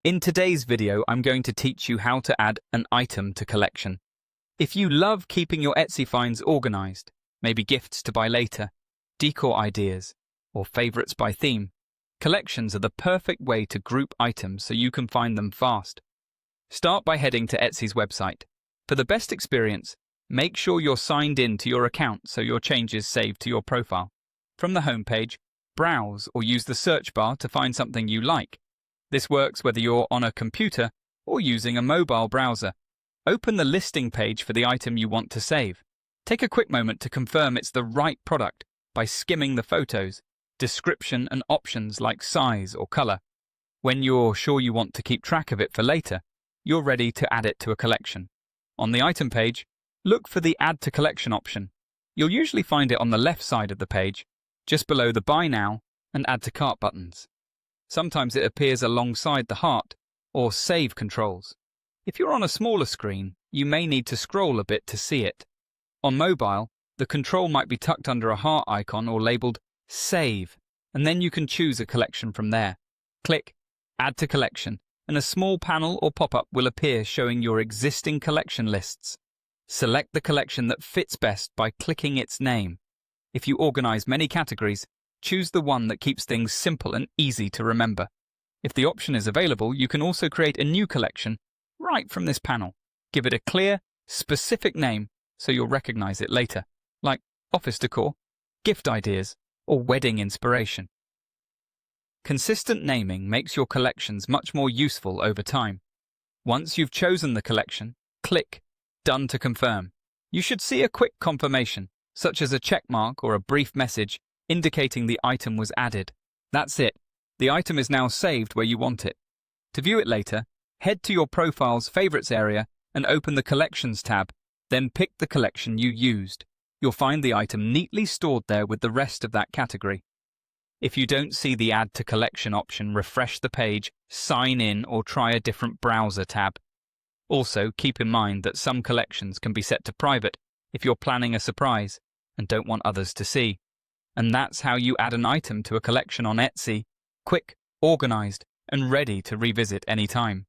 In today's video, I'm going to teach you how to add an item to collection. If you love keeping your Etsy finds organized, maybe gifts to buy later, decor ideas, or favorites by theme, collections are the perfect way to group items so you can find them fast. Start by heading to Etsy's website. For the best experience, make sure you're signed in to your account so your changes saved to your profile. From the homepage, browse or use the search bar to find something you like. This works whether you're on a computer or using a mobile browser. Open the listing page for the item you want to save. Take a quick moment to confirm it's the right product by skimming the photos, description and options like size or color. When you're sure you want to keep track of it for later, you're ready to add it to a collection. On the item page, look for the Add to Collection option. You'll usually find it on the left side of the page, just below the Buy Now and Add to Cart buttons. Sometimes it appears alongside the heart or save controls. If you're on a smaller screen, you may need to scroll a bit to see it. On mobile, the control might be tucked under a heart icon or labeled Save, and then you can choose a collection from there. Click Add to Collection, and a small panel or pop-up will appear showing your existing collection lists. Select the collection that fits best by clicking its name. If you organize many categories, choose the one that keeps things simple and easy to remember. If the option is available, you can also create a new collection right from this panel. Give it a clear, specific name so you'll recognize it later, like office decor, gift ideas, or wedding inspiration. Consistent naming makes your collections much more useful over time. Once you've chosen the collection, click Done to confirm. You should see a quick confirmation, such as a check mark or a brief message indicating the item was added. That's it. The item is now saved where you want it. To view it later, head to your profile's favorites area and open the Collections tab, then pick the collection you used. You'll find the item neatly stored there with the rest of that category. If you don't see the Add to Collection option, refresh the page, sign in, or try a different browser tab. Also, keep in mind that some collections can be set to private if you're planning a surprise and don't want others to see. And that's how you add an item to a collection on Etsy, quick, organized, and ready to revisit anytime.